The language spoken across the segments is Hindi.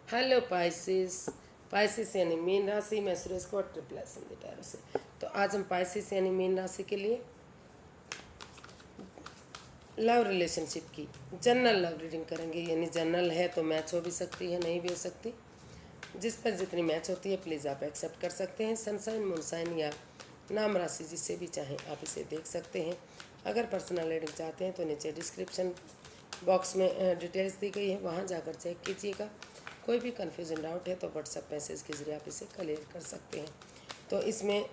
Hello Pisces. पाइसिस यानी मीन राशि में सुरेश को ट्रिपल टैरो से। तो आज हम पाइसिस यानी मीन राशि के लिए लव रिलेशनशिप की जनरल लव रीडिंग करेंगे। यानी जनरल है तो मैच हो भी सकती है, नहीं भी हो सकती। जिस पर जितनी मैच होती है प्लीज़ आप एक्सेप्ट कर सकते हैं। सनसाइन, मूनसाइन या नाम राशि जिससे भी चाहें आप इसे देख सकते हैं। अगर पर्सनल रीडिंग चाहते हैं तो नीचे डिस्क्रिप्शन बॉक्स में डिटेल्स दी गई है, वहाँ जाकर चेक कीजिएगा। कोई भी कन्फ्यूजन डाउट है तो व्हाट्सएप मैसेज के ज़रिए आप इसे क्लियर कर सकते हैं। तो इसमें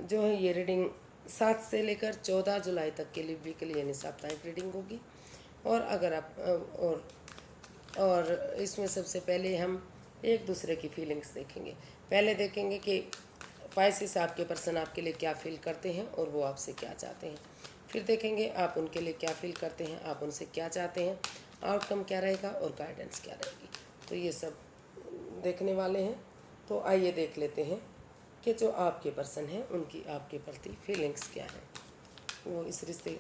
जो है ये रीडिंग 7 से लेकर 14 जुलाई तक के लिए वीकली यानी साप्ताहिक रीडिंग होगी। और अगर आप और इसमें सबसे पहले हम एक दूसरे की फीलिंग्स देखेंगे। पहले देखेंगे कि पाइसिस आपके पर्सन आपके लिए क्या फील करते हैं और वो आपसे क्या चाहते हैं। फिर देखेंगे आप उनके लिए क्या फील करते हैं, आप उनसे क्या चाहते हैं, आउटकम क्या रहेगा और गाइडेंस क्या रहेगी। तो ये सब देखने वाले हैं। तो आइए देख लेते हैं कि जो आपके पर्सन हैं उनकी आपके प्रति फीलिंग्स क्या हैं, वो इस रिश्ते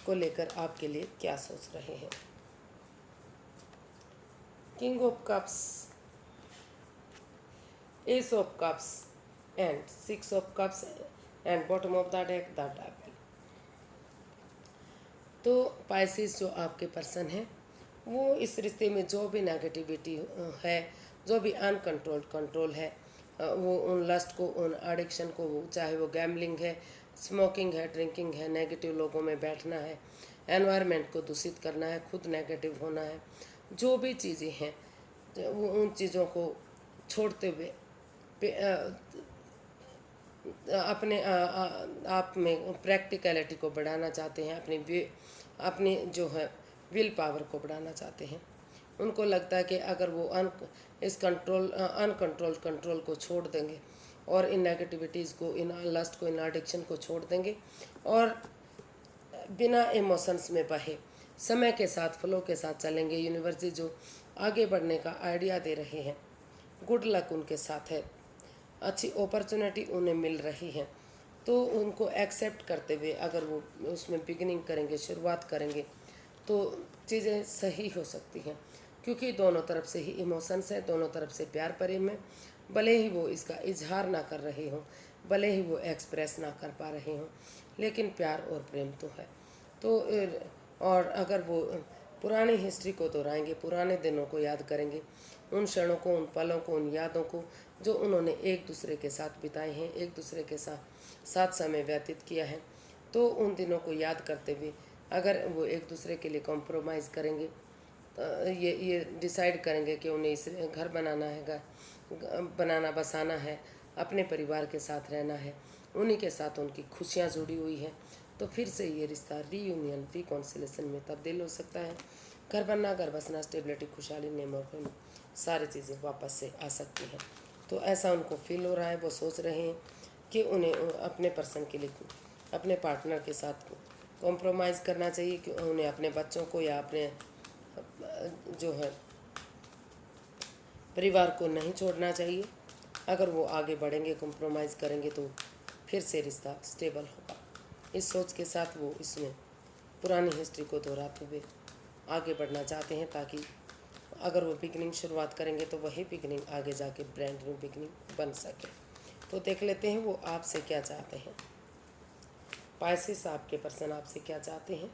को लेकर आपके लिए क्या सोच रहे हैं। King of cups, S of cups and 6 of cups and bottom of the deck the devil. तो पाइसिस जो आपके पर्सन है वो इस रिश्ते में जो भी नेगेटिविटी है, जो भी अनकंट्रोल्ड कंट्रोल है, वो उन लस्ट को, उन एडिक्शन को, चाहे वो गैम्बलिंग है, स्मोकिंग है, ड्रिंकिंग है, नेगेटिव लोगों में बैठना है, एनवायरनमेंट को दूषित करना है, खुद नेगेटिव होना है, जो भी चीज़ें हैं वो उन चीज़ों को छोड़ते हुए अपने आप में प्रैक्टिकलिटी को बढ़ाना चाहते हैं, अपनी जो है विल पावर को बढ़ाना चाहते हैं। उनको लगता है कि अगर वो अनकंट्रोल कंट्रोल को छोड़ देंगे और इन नेगेटिविटीज़ को, इन लस्ट को, इन एडिक्शन को छोड़ देंगे और बिना इमोशंस में बहे समय के साथ, फ्लो के साथ चलेंगे। यूनिवर्सिटी जो आगे बढ़ने का आइडिया दे रहे हैं, गुड लक उनके साथ है, अच्छी अपॉर्चुनिटी उन्हें मिल रही है। तो उनको एक्सेप्ट करते हुए अगर वो उसमें बिगिनिंग करेंगे, शुरुआत करेंगे तो चीज़ें सही हो सकती हैं। क्योंकि दोनों तरफ से ही इमोशंस है, दोनों तरफ से प्यार प्रेम है। भले ही वो इसका इजहार ना कर रहे हों, भले ही वो एक्सप्रेस ना कर पा रहे हों, लेकिन प्यार और प्रेम तो है। तो और अगर वो पुरानी हिस्ट्री को दोहराएंगे, पुराने दिनों को याद करेंगे, उन क्षणों को, उन पलों को, उन यादों को जो उन्होंने एक दूसरे के साथ बिताए हैं, एक दूसरे के साथ समय व्यतीत किया है, तो उन दिनों को याद करते हुए अगर वो एक दूसरे के लिए कॉम्प्रोमाइज़ करेंगे, ये डिसाइड करेंगे कि उन्हें इस घर बनाना है, बनाना बसाना है, अपने परिवार के साथ रहना है, उन्हीं के साथ उनकी खुशियाँ जुड़ी हुई हैं, तो फिर से ये रिश्ता रीयूनियन, रिकॉन्सिलेशन में तब्दील हो सकता है। घर बनना, घर बसना, स्टेबिलिटी, खुशहाली, नेम और फेम, सारी चीज़ें वापस से आ सकती हैं। तो ऐसा उनको फील हो रहा है। वो सोच रहे हैं कि उन्हें अपने पर्सन के लिए, अपने पार्टनर के साथ कॉम्प्रोमाइज़ करना चाहिए, कि उन्हें अपने बच्चों को या अपने जो है परिवार को नहीं छोड़ना चाहिए। अगर वो आगे बढ़ेंगे, कॉम्प्रोमाइज़ करेंगे तो फिर से रिश्ता स्टेबल होगा। इस सोच के साथ वो इसमें पुरानी हिस्ट्री को दोहराते हुए आगे बढ़ना चाहते हैं, ताकि अगर वो बिगनिंग शुरुआत करेंगे तो वही बिगनिंग आगे जाके ब्रांड न्यू बिगनिंग बन सके। तो देख लेते हैं वो आपसे क्या चाहते हैं। पाइसिस आपके पर्सन आपसे क्या चाहते हैं।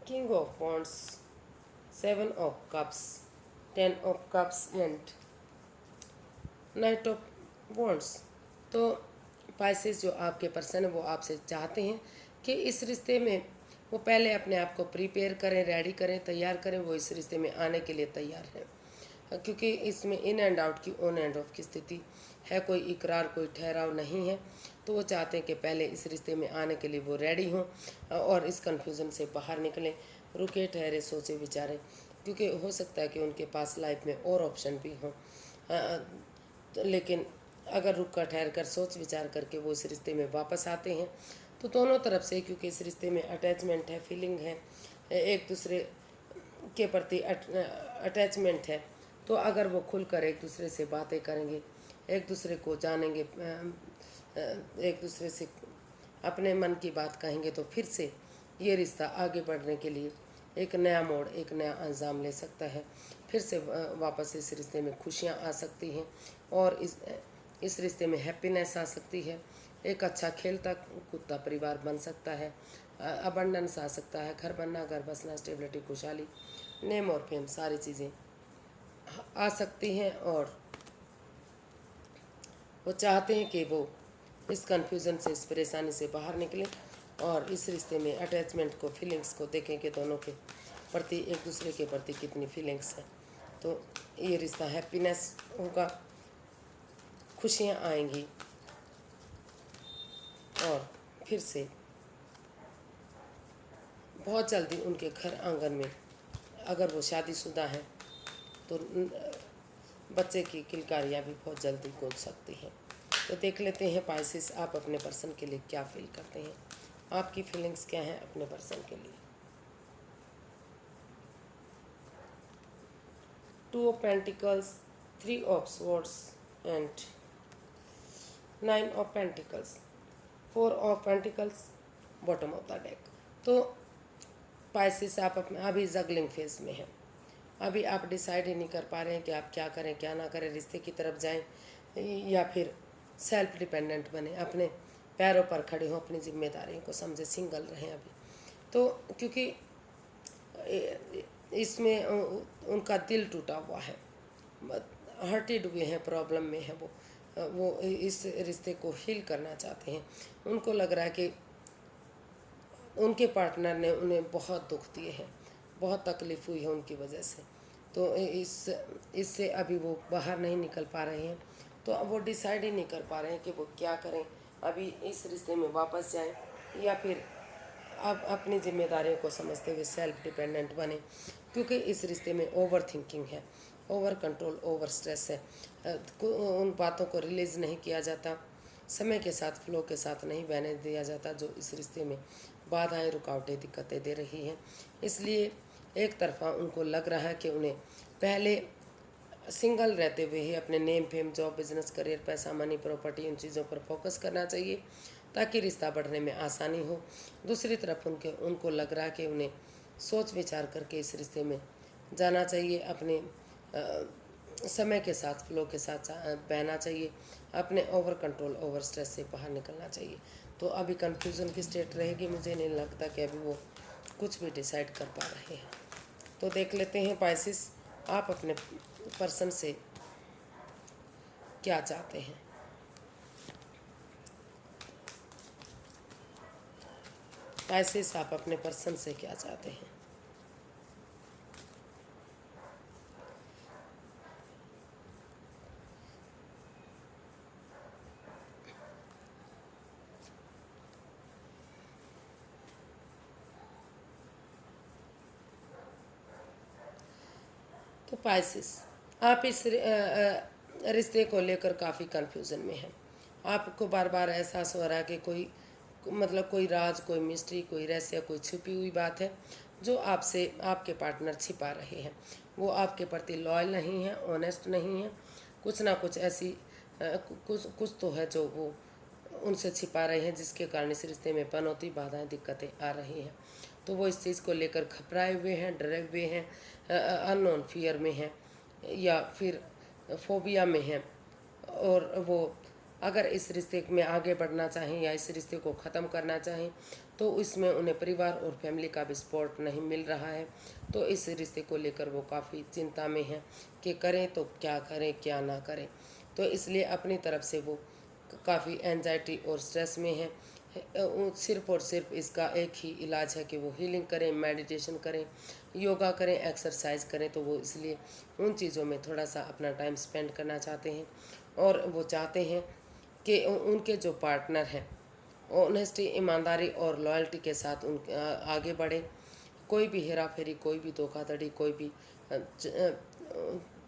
King of wands, 7 of cups, 10 of cups and night of wands. तो पाइसिस जो आपके पर्सन है वो आपसे चाहते हैं कि इस रिश्ते में वो पहले अपने आप को प्रिपेयर करें, रेडी करें, तैयार करें। वो इस रिश्ते में आने के लिए तैयार हैं, क्योंकि इसमें इन एंड आउट की, ऑन एंड ऑफ की स्थिति है, कोई इकरार, कोई ठहराव नहीं है। तो वो चाहते हैं कि पहले इस रिश्ते में आने के लिए वो रेडी हों और इस कन्फ्यूज़न से बाहर निकलें, रुके, ठहरे, सोचे, विचारें, क्योंकि हो सकता है कि उनके पास लाइफ में और ऑप्शन भी हों। लेकिन अगर रुक कर, ठहर कर, सोच विचार करके वो इस रिश्ते में वापस आते हैं तो दोनों तरफ से, क्योंकि इस रिश्ते में अटैचमेंट है, फीलिंग है, एक दूसरे के प्रति अटैचमेंट है, तो अगर वो खुलकर एक दूसरे से बातें करेंगे, एक दूसरे को जानेंगे, एक दूसरे से अपने मन की बात कहेंगे, तो फिर से ये रिश्ता आगे बढ़ने के लिए एक नया मोड़, एक नया अंजाम ले सकता है। फिर से वापस इस रिश्ते में खुशियाँ आ सकती हैं और इस रिश्ते में हैप्पीनेस आ सकती है। एक अच्छा खेलता कूदता परिवार बन सकता है, अबंडेंस आ सकता है, घर बनना, घर बसना, स्टेबिलिटी, खुशहाली, नेम और फेम, सारी चीज़ें आ सकती हैं। और वो चाहते हैं कि वो इस कन्फ्यूज़न से, इस परेशानी से बाहर निकलें और इस रिश्ते में अटैचमेंट को, फीलिंग्स को देखें कि दोनों के प्रति, एक दूसरे के प्रति कितनी फीलिंग्स हैं। तो ये रिश्ता हैप्पीनेस होगा, खुशियाँ आएंगी और फिर से बहुत जल्दी उनके घर आंगन में, अगर वो शादीशुदा हैं तो बच्चे की किलकारियाँ भी बहुत जल्दी गूंज सकती हैं। तो देख लेते हैं पाइसेस, आप अपने पर्सन के लिए क्या फील करते हैं, आपकी फीलिंग्स क्या हैं अपने पर्सन के लिए। 2 of pentacles, 3 of swords and 9 of pentacles, 4 of pentacles, bottom of the deck. तो पाइसेस, आप अपने अभी जगलिंग फेज में हैं। अभी आप डिसाइड ही नहीं कर पा रहे हैं कि आप क्या करें क्या ना करें, रिश्ते की तरफ जाएं या फिर सेल्फ डिपेंडेंट बने, अपने पैरों पर खड़े हों, अपनी जिम्मेदारियों को समझे, सिंगल रहें अभी। तो क्योंकि इसमें उनका दिल टूटा हुआ है, हर्टेड हुए हैं, प्रॉब्लम में है वो इस रिश्ते को हील करना चाहते हैं। उनको लग रहा है कि उनके पार्टनर ने उन्हें बहुत दुख दिए हैं, बहुत तकलीफ़ हुई है उनकी वजह से। तो इससे अभी वो बाहर नहीं निकल पा रहे हैं। तो अब वो डिसाइड ही नहीं कर पा रहे हैं कि वो क्या करें, अभी इस रिश्ते में वापस जाएं या फिर अब अपनी जिम्मेदारियों को समझते हुए सेल्फ डिपेंडेंट बने। क्योंकि इस रिश्ते में ओवर थिंकिंग है, ओवर कंट्रोल, ओवर स्ट्रेस है। उन बातों को रिलीज़ नहीं किया जाता, समय के साथ, फ्लो के साथ नहीं बहने दिया जाता, जो इस रिश्ते में बाधाएं, रुकावटें, दिक्कतें दे रही हैं। इसलिए एक तरफा उनको लग रहा है कि उन्हें पहले सिंगल रहते हुए ही अपने name, fame, job, business, career, पैसा, मनी, प्रॉपर्टी, इन चीज़ों पर फोकस करना चाहिए ताकि रिश्ता बढ़ने में आसानी हो। दूसरी तरफ उनको लग रहा है कि उन्हें सोच विचार करके इस रिश्ते में जाना चाहिए, अपने समय के साथ, फ्लो के साथ बहना चाहिए, अपने ओवर कंट्रोल, ओवर स्ट्रेस से बाहर निकलना चाहिए। तो अभी कन्फ्यूज़न की स्टेट रहेगी, मुझे नहीं लगता कि अभी वो कुछ भी डिसाइड कर पा रहे हैं। तो देख लेते हैं पाइसेस, आप अपने पर्सन से क्या चाहते हैं। पाइसेस, आप अपने पर्सन से क्या चाहते हैं। तो पाइसेस, आप इस रिश्ते को लेकर काफ़ी कन्फ्यूज़न में हैं। आपको बार बार एहसास हो रहा है कि कोई, मतलब कोई राज, कोई मिस्ट्री, कोई रहस्य, कोई छुपी हुई बात है जो आपसे आपके पार्टनर छिपा रहे हैं। वो आपके प्रति लॉयल नहीं है, ऑनेस्ट नहीं है, कुछ ना कुछ ऐसी कुछ तो है जो वो उनसे छिपा रहे हैं, जिसके कारण इस रिश्ते में पनौती, बाधाएं, दिक्कतें आ रही हैं। तो वो इस चीज़ को लेकर घबराए हुए हैं, डरे हुए हैं, अननोन फियर में हैं या फिर फोबिया में हैं। और वो अगर इस रिश्ते में आगे बढ़ना चाहें या इस रिश्ते को ख़त्म करना चाहें तो इसमें उन्हें परिवार और फैमिली का भी सपोर्ट नहीं मिल रहा है। तो इस रिश्ते को लेकर वो काफ़ी चिंता में हैं कि करें तो क्या करें, क्या ना करें। तो इसलिए अपनी तरफ से वो काफ़ी एंजाइटी और स्ट्रेस में हैं। सिर्फ और सिर्फ इसका एक ही इलाज है कि वो हीलिंग करें, मेडिटेशन करें, योगा करें, एक्सरसाइज करें। तो वो इसलिए उन चीज़ों में थोड़ा सा अपना टाइम स्पेंड करना चाहते हैं और वो चाहते हैं कि उनके जो पार्टनर हैं ऑनेस्टी, ईमानदारी और लॉयल्टी के साथ आगे बढ़े। कोई भी हेरा फेरी, कोई भी धोखाधड़ी, कोई भी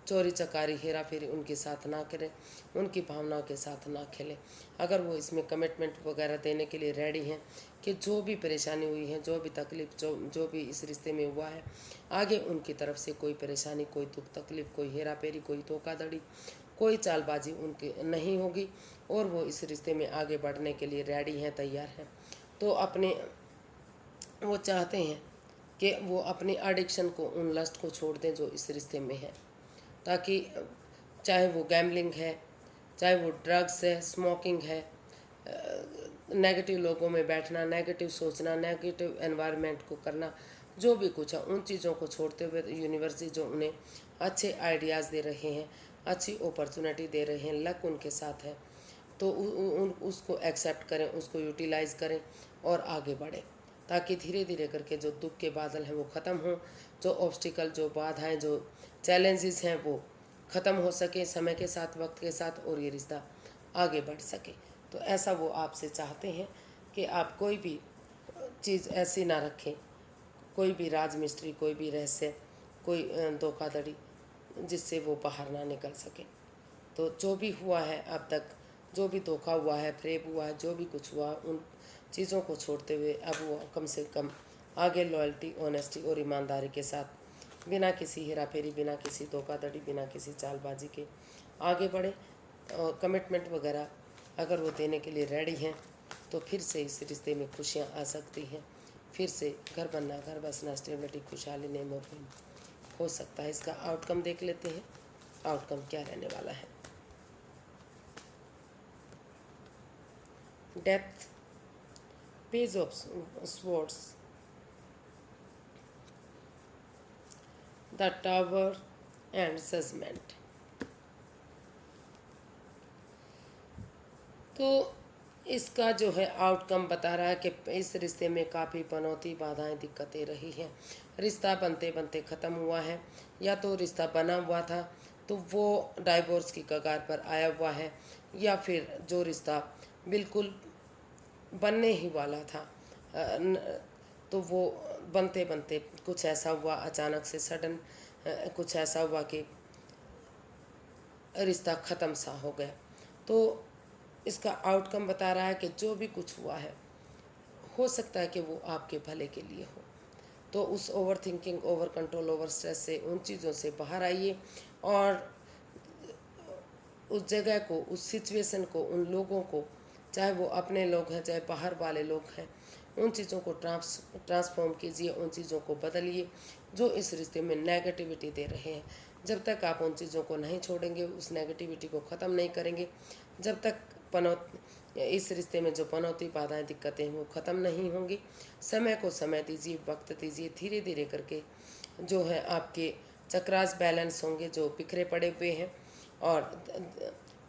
चोरी चकारी, हेरा फेरी उनके साथ ना करें, उनकी भावनाओं के साथ ना खेलें। अगर वो इसमें कमिटमेंट वगैरह देने के लिए रेडी हैं कि जो भी परेशानी हुई है, जो भी तकलीफ, जो भी इस रिश्ते में हुआ है, आगे उनकी तरफ से कोई परेशानी, कोई दुख तकलीफ, कोई हेरा फेरी, कोई धोखाधड़ी, कोई चालबाजी उनके नहीं होगी और वो इस रिश्ते में आगे बढ़ने के लिए रेडी हैं, तैयार हैं। तो वो चाहते हैं कि वो अपनी एडिक्शन को, उन लस्ट को छोड़ दें जो इस रिश्ते में है। ताकि चाहे वो गैम्बलिंग है, चाहे वो ड्रग्स है, स्मोकिंग है, नेगेटिव लोगों में बैठना, नेगेटिव सोचना, नेगेटिव एनवायरनमेंट को करना, जो भी कुछ है उन चीज़ों को छोड़ते हुए यूनिवर्सिटी जो उन्हें अच्छे आइडियाज़ दे रहे हैं, अच्छी अपॉर्चुनिटी दे रहे हैं, लक उनके साथ है, तो उसको एक्सेप्ट करें, उसको यूटिलाइज़ करें और आगे बढ़ें, ताकि धीरे धीरे करके जो दुख के बादल हैं वो ख़त्म हों, जो ऑब्स्टिकल, जो बाधाएं, जो चैलेंजेस हैं वो ख़त्म हो सके समय के साथ, वक्त के साथ, और ये रिश्ता आगे बढ़ सके। तो ऐसा वो आपसे चाहते हैं कि आप कोई भी चीज़ ऐसी ना रखें, कोई भी राज मिस्ट्री, कोई भी रहस्य, कोई धोखाधड़ी जिससे वो बाहर ना निकल सके। तो जो भी हुआ है अब तक, जो भी धोखा हुआ है, फ्रेब हुआ है, जो भी कुछ हुआ, उन चीज़ों को छोड़ते हुए अब वो कम से कम आगे लॉयल्टी, ऑनेस्टी और ईमानदारी के साथ, बिना किसी हेरा फेरी, बिना किसी धोखाधड़ी, बिना किसी चालबाजी के आगे बढ़े। और कमिटमेंट वगैरह अगर वो देने के लिए रेडी हैं तो फिर से इस रिश्ते में खुशियाँ आ सकती हैं, फिर से घर बनना, घर बसना, स्टेबिलिटी, खुशहाली, नेम और फेम हो सकता है। इसका आउटकम देख लेते हैं, आउटकम क्या रहने वाला है। Death, page of swords, the tower and judgement. तो इसका जो है आउटकम बता रहा है कि इस रिश्ते में काफ़ी पनौती, बाधाएं, दिक्कतें रही हैं। रिश्ता बनते बनते ख़त्म हुआ है, या तो रिश्ता बना हुआ था तो वो डाइवोर्स की कगार पर आया हुआ है, या फिर जो रिश्ता बिल्कुल बनने ही वाला था तो वो बनते बनते कुछ ऐसा हुआ, अचानक से सडन कुछ ऐसा हुआ कि रिश्ता ख़त्म सा हो गया। तो इसका आउटकम बता रहा है कि जो भी कुछ हुआ है हो सकता है कि वो आपके भले के लिए हो। तो उस over thinking, over control, over stress से, उन चीज़ों से बाहर आइए और उस जगह को, उस सिचुएशन को, उन लोगों को, चाहे वो अपने लोग हैं, चाहे बाहर वाले लोग हैं, उन चीज़ों को ट्रांसफॉर्म कीजिए, उन चीज़ों को बदलिए जो इस रिश्ते में नेगेटिविटी दे रहे हैं। जब तक आप उन चीज़ों को नहीं छोड़ेंगे, उस नेगेटिविटी को ख़त्म नहीं करेंगे, जब तक इस रिश्ते में जो पनौती, बाधाएं, दिक्कतें हैं वो ख़त्म नहीं होंगी। समय को समय दीजिए, वक्त दीजिए, धीरे धीरे करके जो है आपके चक्रास बैलेंस होंगे जो बिखरे पड़े हुए हैं। और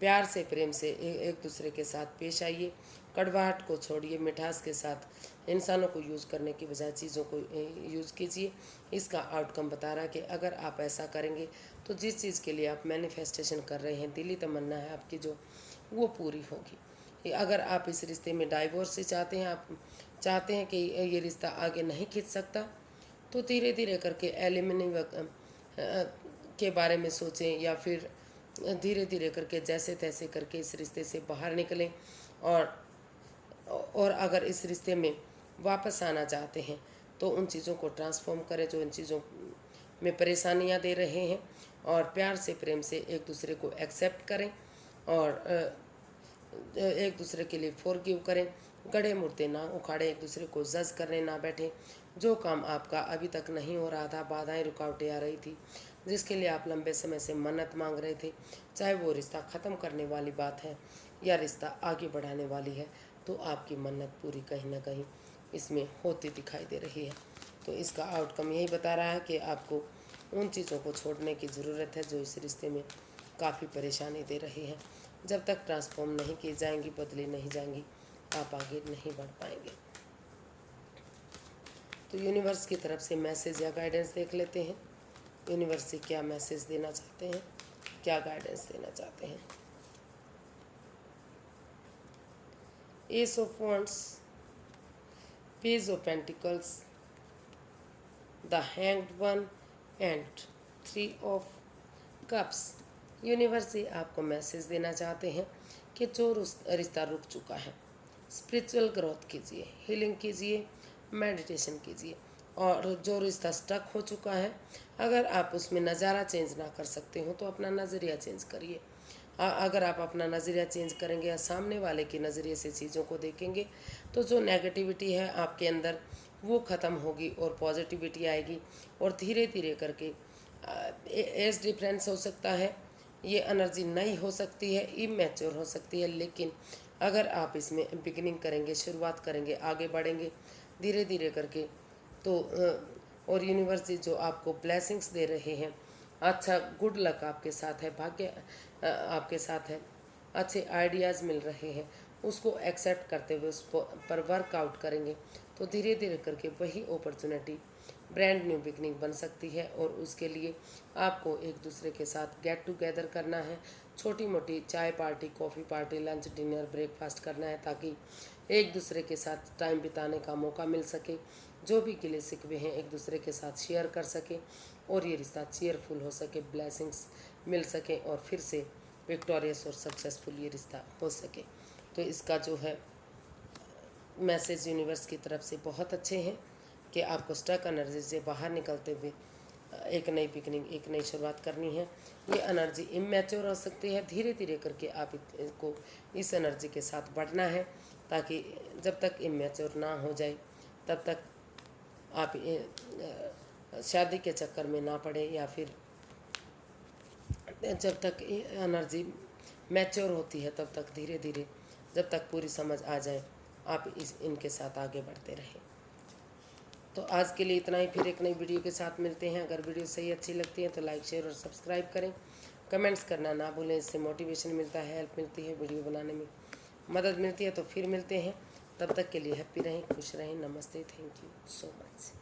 प्यार से, प्रेम से एक दूसरे के साथ पेश आइए, कड़वाहट को छोड़िए, मिठास के साथ इंसानों को यूज़ करने की बजाय चीज़ों को यूज़ कीजिए। इसका आउटकम बता रहा है कि अगर आप ऐसा करेंगे तो जिस चीज़ के लिए आप मैनिफेस्टेशन कर रहे हैं, दिली तमन्ना है आपकी जो, वो पूरी होगी। अगर आप इस रिश्ते में डाइवोर्स से चाहते हैं, आप चाहते हैं कि ये रिश्ता आगे नहीं खींच सकता, तो धीरे धीरे करके एलिमिनी के बारे में सोचें, या फिर धीरे धीरे करके जैसे तैसे करके इस रिश्ते से बाहर निकलें। और अगर इस रिश्ते में वापस आना चाहते हैं तो उन चीज़ों को ट्रांसफॉर्म करें जो इन चीज़ों में परेशानियां दे रहे हैं, और प्यार से, प्रेम से एक दूसरे को एक्सेप्ट करें और एक दूसरे के लिए फॉरगिव करें। गड़े मुर्दे ना उखाड़ें, एक दूसरे को जज करने ना बैठें। जो काम आपका अभी तक नहीं हो रहा था, बाधाएं, रुकावटें आ रही थी, जिसके लिए आप लंबे समय से मन्नत मांग रहे थे, चाहे वो रिश्ता ख़त्म करने वाली बात है या रिश्ता आगे बढ़ाने वाली है, तो आपकी मन्नत पूरी कहीं ना कहीं इसमें होती दिखाई दे रही है। तो इसका आउटकम यही बता रहा है कि आपको उन चीज़ों को छोड़ने की ज़रूरत है जो इस रिश्ते में काफ़ी परेशानी दे रही है। जब तक ट्रांसफॉर्म नहीं की जाएंगी, बदली नहीं जाएंगी, आप आगे नहीं बढ़ पाएंगे। तो यूनिवर्स की तरफ से मैसेज या गाइडेंस देख लेते हैं। यूनिवर्स से क्या मैसेज देना चाहते हैं, क्या गाइडेंस देना चाहते हैं। S of wands, page of pentacles, the hanged one and 3 of cups. Universe से आपको मैसेज देना चाहते हैं कि जो रिश्ता रुक चुका है, स्पिरिचुअल ग्रोथ कीजिए, हीलिंग कीजिए, मेडिटेशन कीजिए। और जो रिश्ता स्टक हो चुका है, अगर आप उसमें नज़ारा चेंज ना कर सकते हो तो अपना नज़रिया चेंज करिए। अगर आप अपना नज़रिया चेंज करेंगे या सामने वाले के नज़रिए से चीज़ों को देखेंगे तो जो नेगेटिविटी है आपके अंदर वो ख़त्म होगी और पॉजिटिविटी आएगी। और धीरे धीरे करके एज डिफरेंस हो सकता है, ये एनर्जी नई हो सकती है, इमेच्योर हो सकती है, लेकिन अगर आप इसमें बिगिनिंग करेंगे, शुरुआत करेंगे, आगे बढ़ेंगे धीरे धीरे करके, तो और यूनिवर्स जी जो आपको ब्लेसिंग्स दे रहे हैं, अच्छा गुड लक आपके साथ है, भाग्य आपके साथ है, अच्छे आइडियाज़ मिल रहे हैं, उसको एक्सेप्ट करते हुए उस पर वर्कआउट करेंगे तो धीरे धीरे करके वही अपॉर्चुनिटी ब्रांड न्यू बिगनिंग बन सकती है। और उसके लिए आपको एक दूसरे के साथ गेट टुगेदर करना है, छोटी मोटी चाय party, coffee party, lunch, dinner, breakfast करना है, ताकि एक दूसरे के साथ टाइम बिताने का मौका मिल सके, जो भी गिले शिकवे हैं एक दूसरे के साथ शेयर कर सके और ये रिश्ता चेयरफुल हो सके, ब्लेसिंग्स मिल सके और फिर से विक्टोरियस और सक्सेसफुल ये रिश्ता हो सके। तो इसका जो है मैसेज यूनिवर्स की तरफ से बहुत अच्छे हैं कि आपको स्टक एनर्जी से बाहर निकलते हुए एक नई बिगनिंग, एक नई शुरुआत करनी है। ये एनर्जी इमेच्योर हो सकती है, धीरे धीरे करके आप इसको इस एनर्जी के साथ बढ़ना है, ताकि जब तक इमेच्योर ना हो जाए तब तक आप शादी के चक्कर में ना पड़े, या फिर जब तक एनर्जी मैच्योर होती है तब तक धीरे धीरे, जब तक पूरी समझ आ जाए, आप इनके साथ आगे बढ़ते रहें। तो आज के लिए इतना ही, फिर एक नई वीडियो के साथ मिलते हैं। अगर वीडियो सही अच्छी लगती है तो लाइक, शेयर और सब्सक्राइब करें, कमेंट्स करना ना भूलें, इससे मोटिवेशन मिलता है, हेल्प मिलती है, वीडियो बनाने में मदद मिलती है। तो फिर मिलते हैं, तब तक के लिए हैप्पी रहें, खुश रहें, नमस्ते, थैंक यू सो मच।